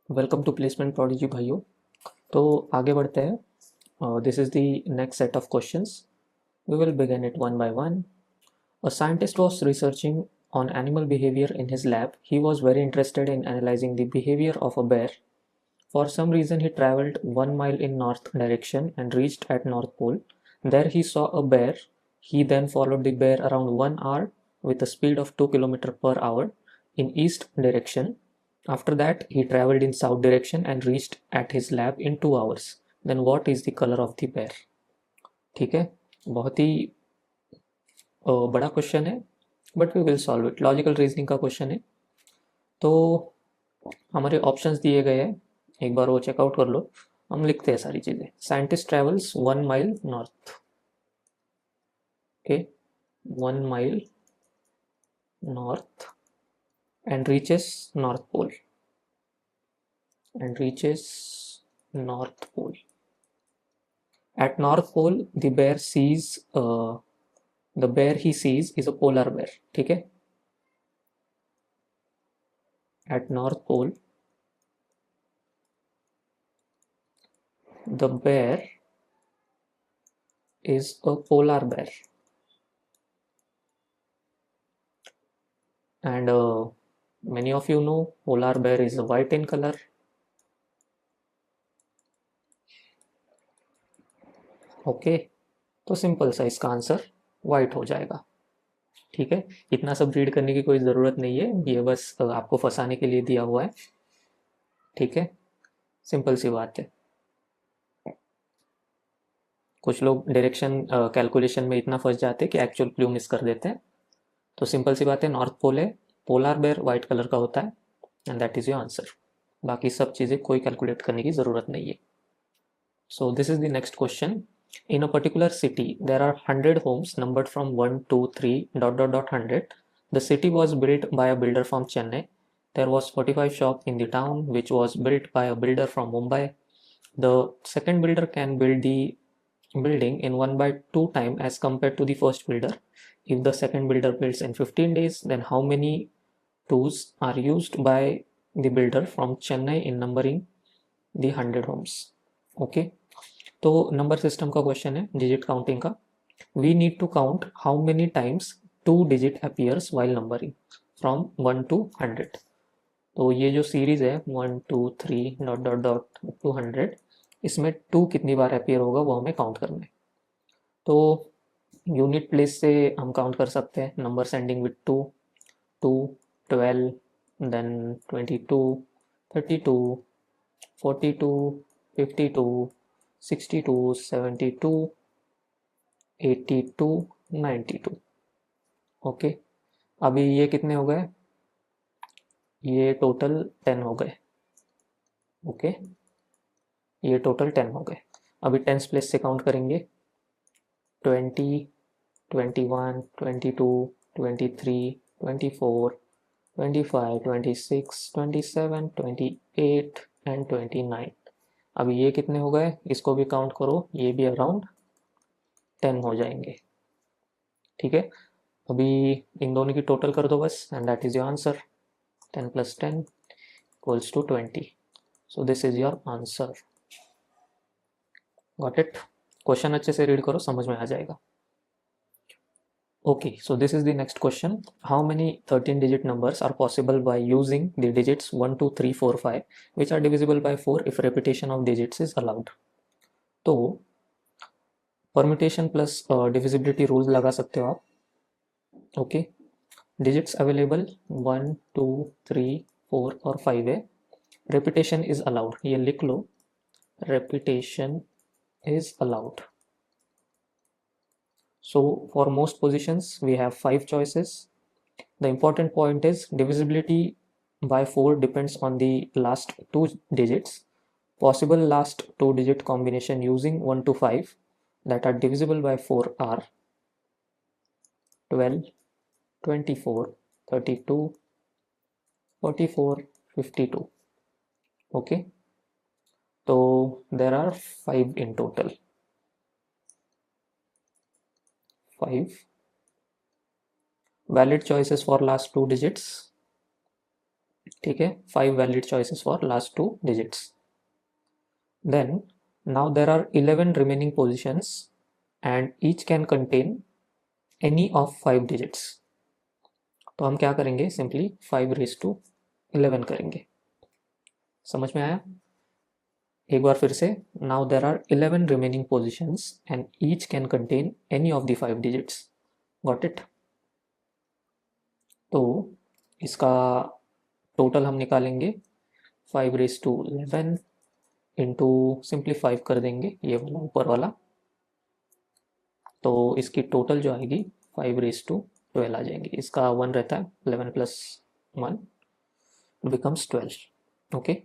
Welcome to placement prodigy भाइयों। तो आगे बढ़ते हैं। This is the next set of questions. We will begin it one by one. A scientist was researching on animal behavior in his lab. He was very interested in analyzing the behavior of a bear. For some reason, he traveled 1 mile in north direction and reached at North Pole. There he saw a bear. He then followed the bear around 1 hour with a speed of 2 km per hour in east direction. After that, he traveled in south direction and reached at his lab in 2 hours. Then what is the color of the bear? ठीक है, बहुत ही बड़ा question है, but we will solve it. Logical reasoning का question है। तो हमारे options दिए गए हैं, एक बार वो चेकआउट कर लो। हम लिखते हैं सारी चीज़ें। Scientist travels 1 mile north, okay, 1 mile north and reaches North Pole. At North Pole, the bear he sees is a polar bear. ठीक है, at North Pole, the bear is a polar bear, and many of you know polar bear is white in color. Okay, तो simple सा इसका answer white हो जाएगा। ठीक है, इतना सब रीड करने की कोई ज़रूरत नहीं है, ये बस आपको फंसाने के लिए दिया हुआ है। ठीक है, सिंपल सी बात है। कुछ लोग डायरेक्शन कैलकुलेशन में इतना फंस जाते हैं कि एक्चुअल क्लू मिस कर देते हैं। तो सिंपल सी बात है, नॉर्थ पोल है, पोलार बेयर वाइट कलर का होता है, and that is your answer. बाकी सब चीज़ें कोई कैलकुलेट करने की ज़रूरत नहीं है। So this is the next question. In a particular city, there are 100 homes numbered from 1 to 3 dot dot dot 100. The city was built by a builder from Chennai. There was 45 shops in the town, which was built by a builder from Mumbai. The second builder can build the building in 1 by 2 time as compared to the first builder. If the second builder builds in 15 days, then how many twos are used by the builder from Chennai in numbering the 100 homes? Okay, तो number system का question है, digit counting का। We need to count how many times 2 digit appears while numbering from 1 to 100। तो ये जो series है 1 2 3 dot dot dot to 100, इसमें 2 कितनी बार अपीयर होगा वो हमें काउंट करना है। तो यूनिट प्लेस से हम काउंट कर सकते हैं। Number ending with 2, 2, 12, then 22, 32, 42, 52, 62, 72, 82, 92। Okay, अभी ये कितने हो गए? ये टोटल 10 हो गए। ओके, ये टोटल 10 हो गए। अभी टेंस प्लेस से काउंट करेंगे। 20, 21, 22, 23, 24, 25, 26, 27, 28 एंड 29। अभी ये कितने हो गए? इसको भी काउंट करो, ये भी अराउंड 10 हो जाएंगे। ठीक है, अभी इन दोनों की टोटल कर दो बस, and that is your answer. 10 plus 10 equals to 20. So this is your answer. Got it? Question अच्छे से रीड करो, समझ में आ जाएगा। Okay, so this is the next question. How many 13-digit numbers are possible by using the digits 1, 2, 3, 4, 5, which are divisible by 4 if repetition of digits is allowed? तो permutation plus divisibility rules लगा सकते हो आप। Okay, digits available 1, 2, 3, 4 और 5 है। Repetition is allowed, ये लिख लो, repetition is allowed. So for most positions we have 5 choices. The important point is divisibility by 4 depends on the last 2 digits. Possible last 2 digit combination using 1 to 5 that are divisible by 4 are 12, 24, 32, 44, 52. Okay, so there are 5 in total. 5 valid choices for last 2 digits. ठीक है, 5 valid choices for last 2 digits. Then now there are 11 remaining positions and each can contain any of 5 digits. तो हम क्या करेंगे, simply 5 raised to 11 करेंगे. समझ में आया? एक बार फिर से, now there are 11 remaining positions and each can contain any of the 5 digits. Got it? तो इसका टोटल हम निकालेंगे 5 raised to 11 इंटू सिंपली 5 कर देंगे, ये वाला ऊपर वाला. तो इसकी टोटल जो आएगी 5 raised to 12 आ जाएंगी. इसका 1 रहता है, 11 plus 1 becomes 12. Okay,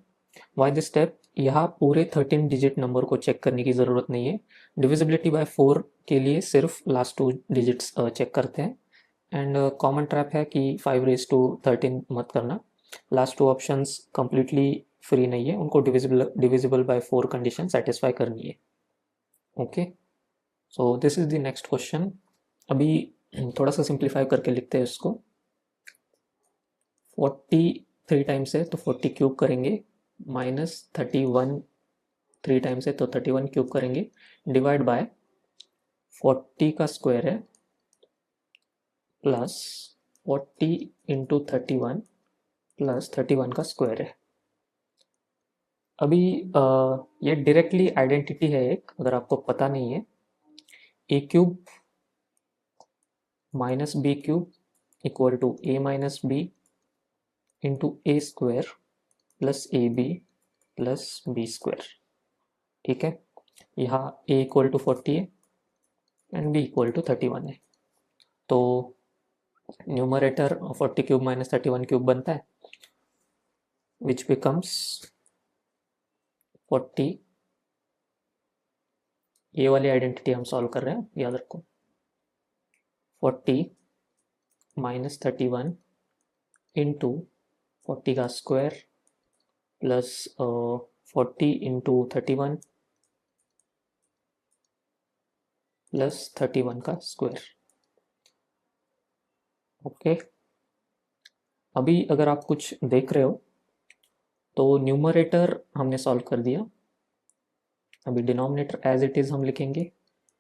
why this step? यहाँ पूरे 13 डिजिट नंबर को चेक करने की ज़रूरत नहीं है. डिविजिबिलिटी बाय 4 के लिए सिर्फ लास्ट 2 डिजिट्स चेक करते हैं. एंड कॉमन ट्रैप है कि 5 raised to 13 मत करना. लास्ट 2 ऑप्शंस कंप्लीटली फ्री नहीं है, उनको डिविजिबल बाय 4 कंडीशन सेटिस्फाई करनी है. Okay, so this is the next question. अभी थोड़ा सा सिंप्लीफाई करके लिखते हैं इसको. 40 3 टाइम्स है तो 40 क्यूब करेंगे, माइनस 31 3 टाइम्स है तो 31 क्यूब करेंगे, डिवाइड बाय 40 का स्क्वायर है प्लस 40 इंटू 31 प्लस 31 का स्क्वायर है. अभी ये डायरेक्टली आइडेंटिटी है एक, अगर आपको पता नहीं है. A cube minus b cube equal to a minus b into a square plus a b plus b square. ठीक है, यहाँ ए इक्वल टू 40 है एंड बी इक्वल टू 31 है. तो न्यूमरेटर 40 क्यूब माइनस 31 क्यूब बनता है, विच बिकम्स 40. ये वाली आइडेंटिटी हम सॉल्व कर रहे हैं, याद रखो. 40 माइनस 31 इंटू 40 का स्क्वायर प्लस 40 इंटू 31 प्लस 31 का स्क्वायर. ओके, अभी अगर आप कुछ देख रहे हो तो न्यूमरेटर हमने सॉल्व कर दिया. अभी डिनोमिनेटर एज इट इज़ हम लिखेंगे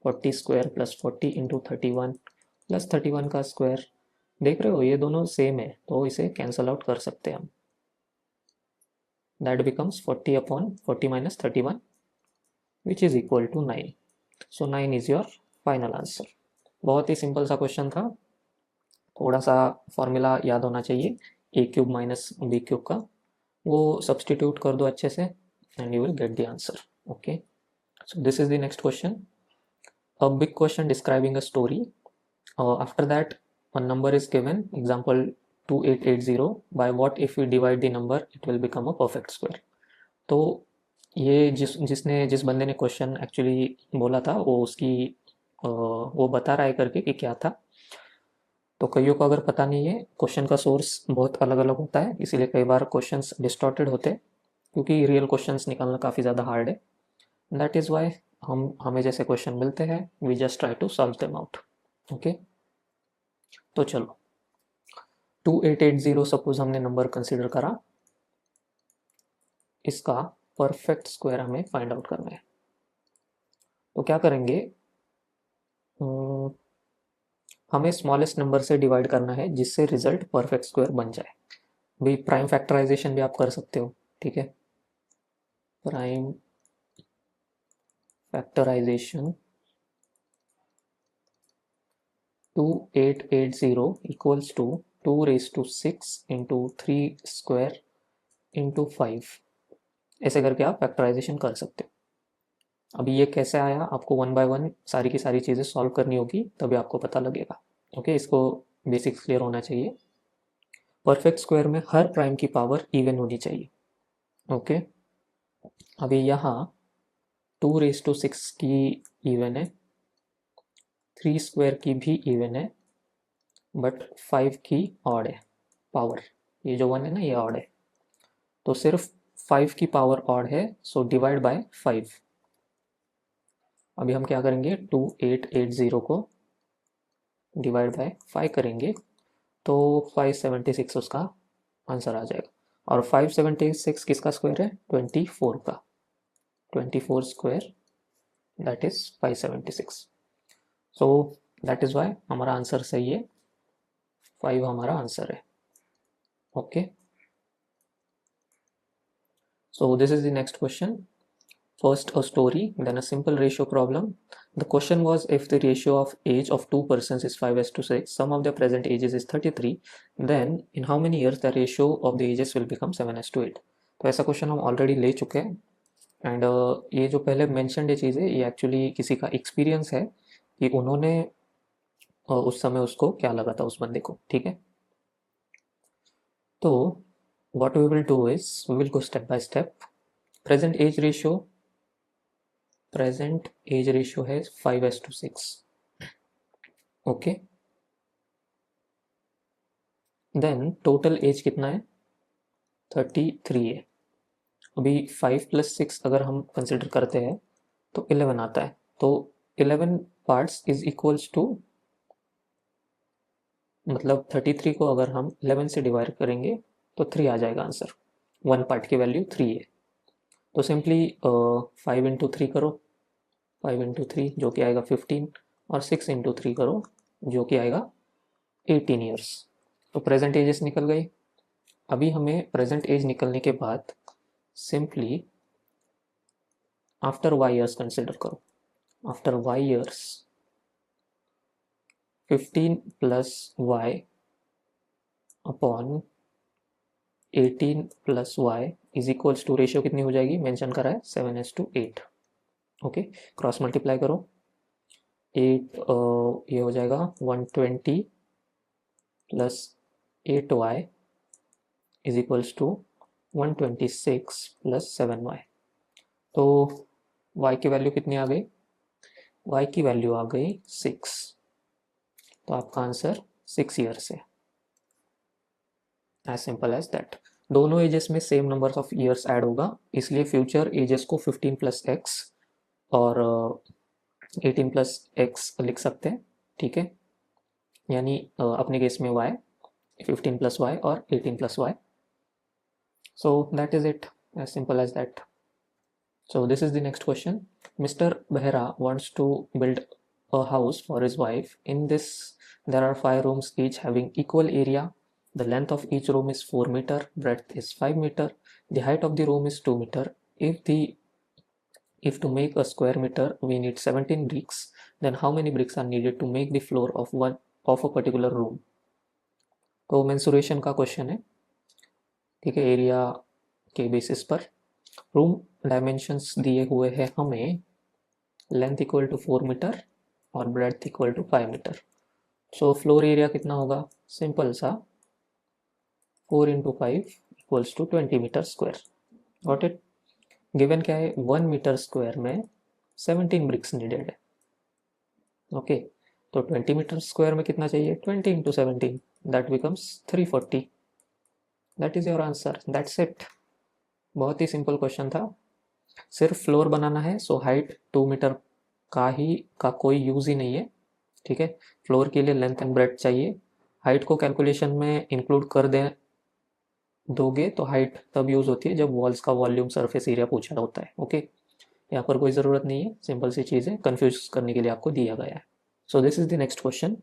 40 स्क्वायर प्लस 40 इंटू 31 प्लस 31 का स्क्वायर. देख रहे हो ये दोनों सेम है, तो इसे कैंसल आउट कर सकते हैं हम. That becomes 40 upon 40 minus 31 which is equal to 9. So 9 is your final answer. बहुत ही सिंपल सा क्वेश्चन था. थोड़ा सा फॉर्मूला याद होना चाहिए ए क्यूब माइनस बी क्यूब का, वो सब्सटीट्यूट कर दो अच्छे से and you will get the answer. Okay, so this is the next question. A big question describing a story. After that, a number is given, example 2880. By what if we divide the number, it will become a perfect square. तो ये जिस बंदे ने question actually बोला था, वो उसकी वो बता रहा है करके कि क्या था. तो कईयों को अगर पता नहीं है, क्वेश्चन का सोर्स बहुत अलग अलग होता है, इसीलिए कई बार क्वेश्चंस डिस्टॉर्टेड होते हैं, क्योंकि रियल क्वेश्चंस निकालना काफ़ी ज़्यादा हार्ड है. दैट इज़ वाई हमें जैसे क्वेश्चन मिलते हैं, we just try to solve them out. Okay, तो चलो 2880 सपोज हमने नंबर कंसिडर करा, इसका परफेक्ट स्क्वायर हमें फाइंड आउट करना है. तो क्या करेंगे, हमें स्मॉलेस्ट नंबर से डिवाइड करना है जिससे रिजल्ट परफेक्ट स्क्वायर बन जाए. भाई प्राइम फैक्टराइजेशन भी आप कर सकते हो. ठीक है, prime factorization 2880 equals to 2 raised to 6 into 3 square into 5. ऐसे करके आप फैक्टराइजेशन कर सकते हो. अभी ये कैसे आया, आपको 1 बाय 1 सारी की सारी चीज़ें सॉल्व करनी होगी, तभी आपको पता लगेगा. ओके, इसको बेसिक्स क्लियर होना चाहिए. परफेक्ट स्क्वायर में हर प्राइम की पावर इवन होनी चाहिए. ओके, अभी यहाँ 2 raised to 6 की इवन है, 3 स्क्वायर की भी इवन है, बट 5 की ऑड है पावर. ये जो 1 है ना, ये ऑड है, तो सिर्फ 5 की पावर ऑड है, सो डिवाइड बाय 5. अभी हम क्या करेंगे, 2880 को डिवाइड बाय 5 करेंगे, तो 576 उसका आंसर आ जाएगा. और 576 किसका स्क्वायर है? 24 का, 24 square that is 576. So that is why हमारा आंसर सही है, 5 हमारा आंसर है. Okay, so this is the next question. First a story, then a simple ratio problem. The question was, if the ratio of age of two persons is 5:6, sum of their present ages is 33, then in how many years the ratio of the ages will become 7:8. तो ऐसा question हम already ले चुके हैं. And ये जो पहले mentioned ये चीज़ है, ये एक्चुअली किसी का एक्सपीरियंस है कि उन्होंने उस समय उसको क्या लगा था उस बंदे को. ठीक है, तो what we will do is we will go step by step. Present age ratio है 5:6. ओके, देन टोटल एज कितना है? 33 है. अभी 5 + 6 अगर हम कंसिडर करते हैं तो 11 आता है. तो 11 पार्ट्स इज इक्वल्स टू, मतलब 33 को अगर हम 11 से डिवाइड करेंगे तो 3 आ जाएगा आंसर. 1 पार्ट की वैल्यू 3 है. तो सिंपली 5 × 3 करो, 5 × 3 जो कि आएगा 15, और 6 × 3 करो जो कि आएगा 18 ईयर्स. तो प्रेजेंट एजेस निकल गई. अभी हमें प्रेजेंट एज निकलने के बाद simply after y years consider करो. After y years 15 + y upon 18 + y is equals to, ratio कितनी हो जाएगी? मेंशन करा है 7:8. ओके, क्रॉस मल्टीप्लाई करो. 8 ये हो जाएगा 120 + 8y is equals to 126 + 7y. तो y की वैल्यू कितनी आ गई? y की वैल्यू आ गई 6. तो आपका आंसर 6 ईयर्स है. As simple as that. दोनों एजेस में same number of years add होगा, इसलिए फ्यूचर एजेस को 15 + x और 18 + x लिख सकते हैं. ठीक है, यानी अपने केस में y, 15 + y और 18 + y. So that is it, as simple as that. So this is the next question. Mr. Behra wants to build a house for his wife. In this there are 5 rooms each having equal area. The length of each room is 4 meter, breadth is 5 meter, the height of the room is 2 meter. If to make a square meter we need 17 bricks, then how many bricks are needed to make the floor of a particular room? तो mensuration का question है. ठीक है, area के basis पर room dimensions दिए हुए हैं हमें. लेंथ इक्वल टू 4 मीटर और breadth equal to 5 meter. So floor area कितना होगा? सिंपल सा 4 × 5 equals to 20 meter square. Got it. Given क्या है? 1 मीटर स्क्वायर में 17 ब्रिक्स नीडेड है. ओके, तो 20 मीटर स्क्वायर में कितना चाहिए? 20 × 17, that becomes 340. That is your answer. That's it. बहुत ही सिंपल क्वेश्चन था. सिर्फ फ्लोर बनाना है, सो हाइट 2 मीटर का कोई यूज़ ही नहीं है. ठीक है, फ्लोर के लिए लेंथ एंड ब्रेड्थ चाहिए. हाइट को कैलकुलेशन में इंक्लूड कर दोगे तो हाइट तब यूज़ होती है जब वॉल्स का वॉल्यूम सरफेस एरिया पूछा होता है. ओके, यहाँ पर कोई ज़रूरत नहीं है, सिंपल सी चीज़ है, कन्फ्यूज करने के लिए आपको दिया गया है. So this is the next question.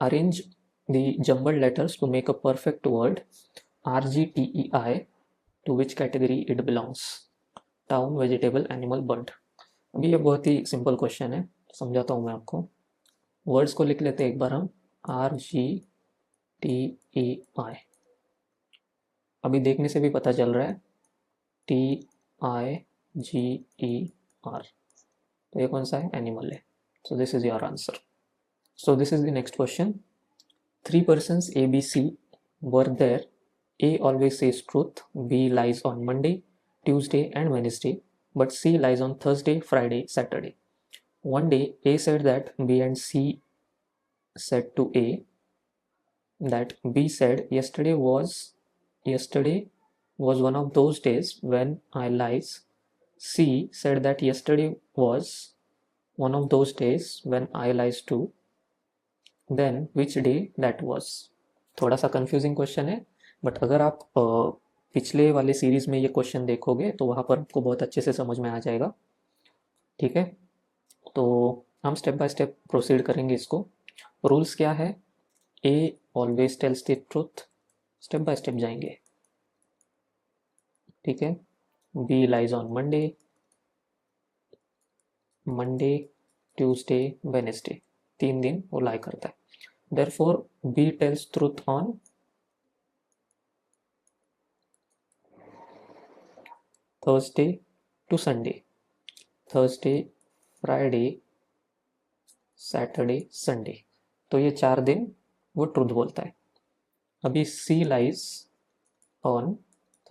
Arrange the jumbled letters to make a perfect word RGTEI. To which category it belongs? Town, vegetable, animal, bird. अभी ये बहुत ही सिंपल क्वेश्चन है, समझाता हूँ मैं आपको. वर्ड्स को लिख लेते हैं एक बार हम. RGTEI. अभी देखने से भी पता चल रहा है TIGER. तो ये कौन सा है? एनिमल है. So this is your answer. So this is the next question. 3 persons ABC were there. A always says truth, B lies on Monday, Tuesday and Wednesday, but C lies on Thursday, Friday, Saturday. One day A said that B, and C said to A that B said yesterday was one of those days when I lies. C said that yesterday was one of those days when I lies too. Then which day that was? थोड़ा सा confusing question है, but अगर आप पिछले वाले series में ये question देखोगे तो वहाँ पर आपको बहुत अच्छे से समझ में आ जाएगा, ठीक है। तो हम स्टेप बाय स्टेप प्रोसीड करेंगे इसको। रूल्स क्या है, A always tells the truth, step by step जाएंगे, ठीक है। B lies on Monday, Monday Tuesday Wednesday, 3 दिन वो लाई करता है। Therefore B tells truth on Thursday to Sunday, Thursday Friday Saturday Sunday, तो ये 4 दिन वो ट्रूथ बोलता है। अभी C lies on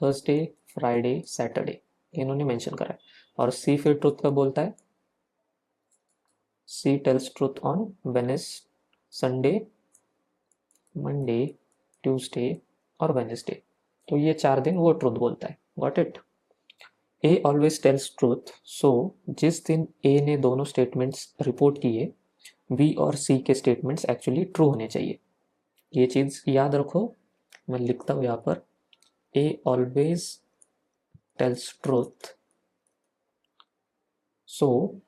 Thursday Friday Saturday, इन्होंने मेंशन करा है, और सी फिर ट्रूथ कब बोलता है, C tells truth on Venice Sunday Monday Tuesday और वेनेसडे, तो ये 4 दिन वो ट्रूथ बोलता है। Got it. A always tells truth, so जिस दिन ए ने दोनों स्टेटमेंट्स रिपोर्ट किए, बी और सी के स्टेटमेंट्स एक्चुअली ट्रू होने चाहिए। ये चीज़ याद रखो, मैं लिखता हूँ यहाँ पर, ए ऑलवेज टेल्स ट्रूथ, सो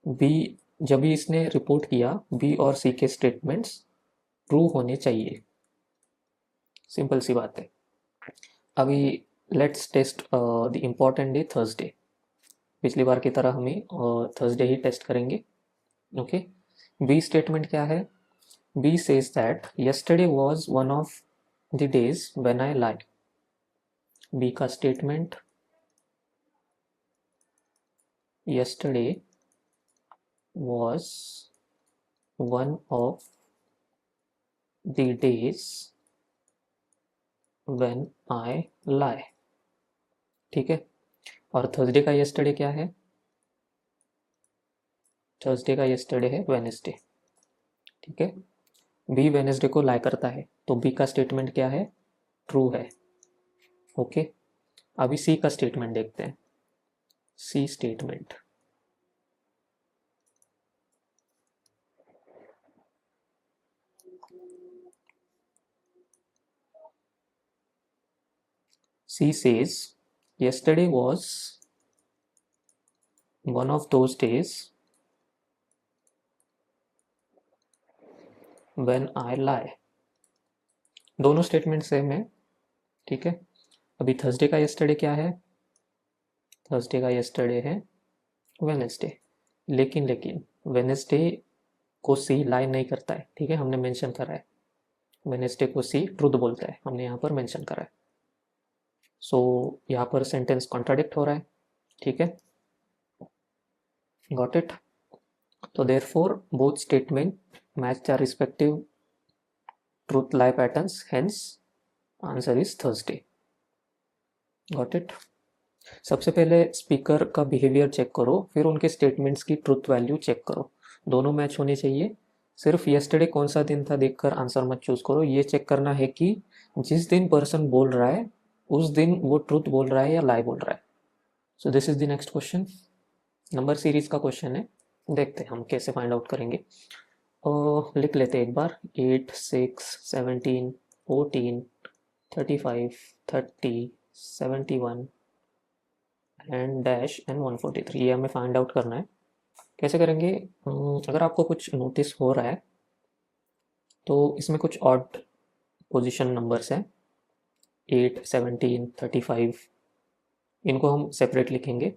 बी, जब भी इसने रिपोर्ट किया बी और सी के स्टेटमेंट्स ट्रू होने चाहिए। सिंपल सी बात है। अभी let's test the important day Thursday. पिछली बार की तरह हमें थर्सडे ही टेस्ट करेंगे, ओके। बी स्टेटमेंट क्या है, B says that yesterday was one of the days when I lie। B का statement, yesterday was one of the days when I lie, ठीक है। और थर्सडे का yesterday क्या है, थर्सडे का yesterday है वेनेसडे, ठीक है। बी वेनेसडे को लाई करता है, तो बी का स्टेटमेंट क्या है, ट्रू है, ओके। अभी सी का स्टेटमेंट देखते हैं। सी statement, C says yesterday was one of those days when I lie। दोनों स्टेटमेंट सेम है, ठीक है। अभी थर्सडे का yesterday क्या है, थर्सडे का yesterday है वेनेसडे, लेकिन वेनेसडे को सी लाई नहीं करता है, ठीक है, हमने मेंशन करा है। वेनेसडे को सी ट्रूथ बोलता है, हमने यहाँ पर मेंशन करा है। सो यहाँ पर सेंटेंस कॉन्ट्राडिक्ट हो रहा है, ठीक है। Got it. तो therefore both statement match the respective truth lie patterns, hence answer is Thursday. Got it. सबसे पहले स्पीकर का बिहेवियर चेक करो, फिर उनके स्टेटमेंट्स की ट्रूथ वैल्यू चेक करो, दोनों मैच होने चाहिए। सिर्फ येस्टरडे कौन सा दिन था देखकर आंसर मत चूज करो, ये चेक करना है कि जिस दिन पर्सन बोल रहा है उस दिन वो ट्रूथ बोल रहा है या लाई बोल रहा है। So this is the next question, number series का क्वेश्चन है, देखते हैं हम कैसे फाइंड आउट करेंगे। लिख लेते हैं एक बार, 8 6 17 14 35 30 71 एंड डैश एंड 143, ये हमें फाइंड आउट करना है। कैसे करेंगे, अगर आपको कुछ नोटिस हो रहा है तो इसमें कुछ ऑड पोजीशन नंबर्स हैं, 8 17 35, इनको हम सेपरेट लिखेंगे,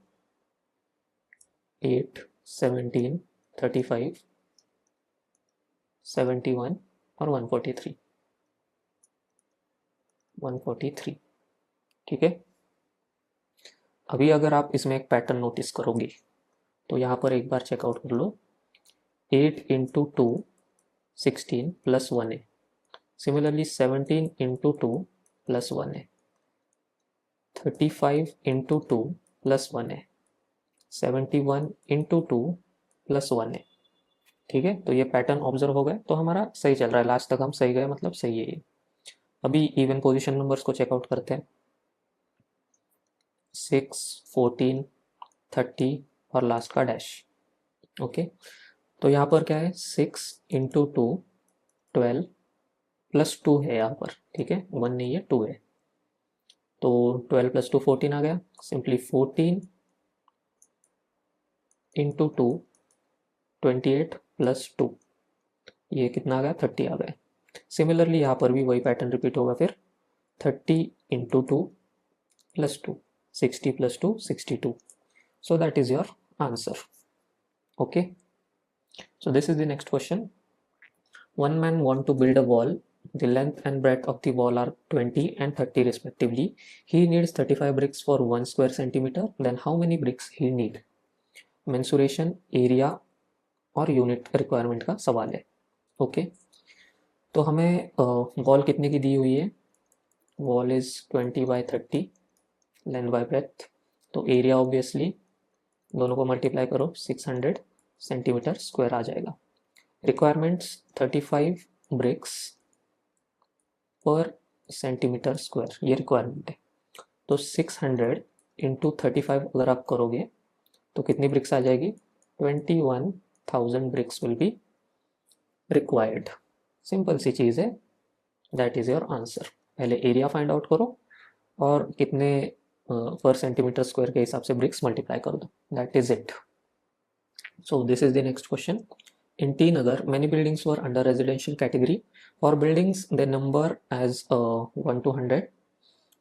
8 17 35 71 और 143, ठीक है। अभी अगर आप इसमें एक पैटर्न नोटिस करोगे तो यहाँ पर एक बार चेकआउट कर लो, 8 इंटू 2 16 प्लस 1 है, सिमिलरली 17 इंटू 2 प्लस 1 है, 35 इंटू 2 प्लस 1 है, 71 इंटू 2 प्लस 1 है, ठीक है। तो ये पैटर्न ऑब्जर्व हो गए, तो हमारा सही चल रहा है, लास्ट तक हम सही गए, मतलब सही है ये। अभी इवन पोजीशन नंबर्स को चेकआउट करते हैं, 6 14 30 और लास्ट का डैश, ओके। तो यहाँ पर क्या है, 6 इंटू 2 12 प्लस 2 है यहाँ पर, ठीक है, 1 नहीं है 2 है, तो 12 + 2 14 आ गया, सिंपली 14 इंटू 2 28 + 2, ये कितना आ गया 30 आ गया। सिमिलरली यहाँ पर भी वही पैटर्न रिपीट होगा, फिर 30 into 2 + 2 60 + 2 62, so that is your answer. Okay, so this is the next question. One man want to build a wall. The length and breadth of the wall are 20 and 30 respectively. He needs 35 bricks for 1 square centimeter. Then how many bricks he need? Mensuration, area और unit requirement का सवाल है। Okay, तो हमें wall कितने की दी हुई है? Wall is 20/30 length bye breath, तो एरिया ऑब्वियसली दोनों को मल्टीप्लाई करो 600 सेंटीमीटर स्क्वायर आ जाएगा। रिक्वायरमेंट्स 35 ब्रिक्स पर सेंटीमीटर स्क्वायर, ये रिक्वायरमेंट है। तो 600 इंटू 35 अगर आप करोगे तो कितनी ब्रिक्स आ जाएगी? 21,000 bricks will be required. Simple सी चीज़ है, दैट इज़ योर आंसर। पहले एरिया फाइंड आउट करो और कितने पर सेंटीमीटर स्क्वायर के हिसाब से ब्रिक्स मल्टीप्लाई कर दो, that is it. So this is the next question. In T Nagar, many buildings were under residential category. For buildings, they number as 1 to 100.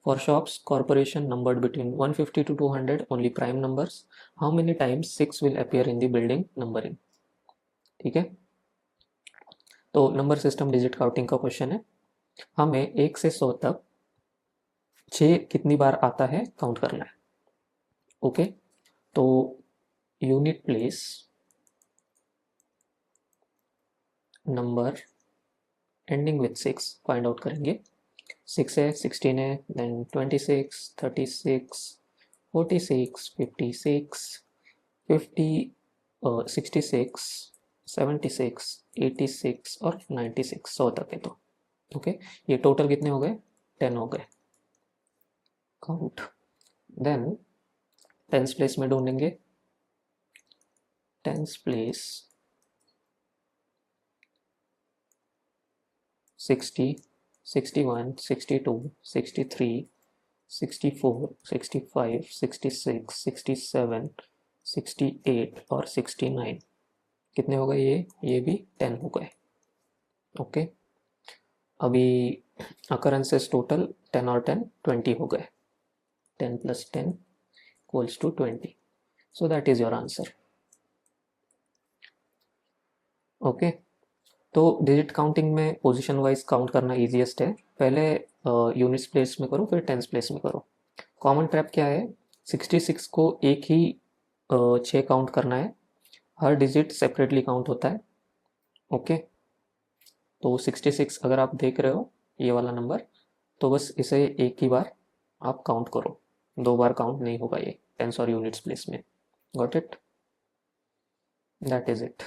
For shops, corporation numbered between 150 to 200, only prime numbers. How many times 6 will appear in the building numbering? ठीक है, तो number system digit counting का question है। हमें 1 से 100 तक 6 कितनी बार आता है काउंट करना है। ओके, तो unit place number ending with 6 find out करेंगे। 6 है, 16 है, देन 26, 36, 46, 56, 50, 66, 76, 86 और 96, 100 तक है। तो ओके, ये टोटल कितने हो गए? 10 हो गए काउंट। देन टेंस प्लेस में ढूंढेंगे। टेंस प्लेस 60, 61, 62, 63, 64, 65, 66, 67, 68 और 69 कितने हो गए? ये भी 10 हो गए। ओके, अभी अकरेंसेस टोटल 10 और 10 20 हो गए। 10 + 10 = 20, so that is your answer. Okay, तो डिजिट काउंटिंग में पोजीशन वाइज काउंट करना ईजीएस्ट है। पहले यूनिट्स प्लेस में करो, फिर टेंस प्लेस में करो। कॉमन ट्रैप क्या है? 66 को एक ही 6 काउंट करना है, हर डिजिट सेपरेटली काउंट होता है। ओके, तो 66 अगर आप देख रहे हो ये वाला नंबर, तो बस इसे एक ही बार आप काउंट करो, 2 बार काउंट नहीं होगा ये टेंस और यूनिट्स प्लेस में। Got it? That is it.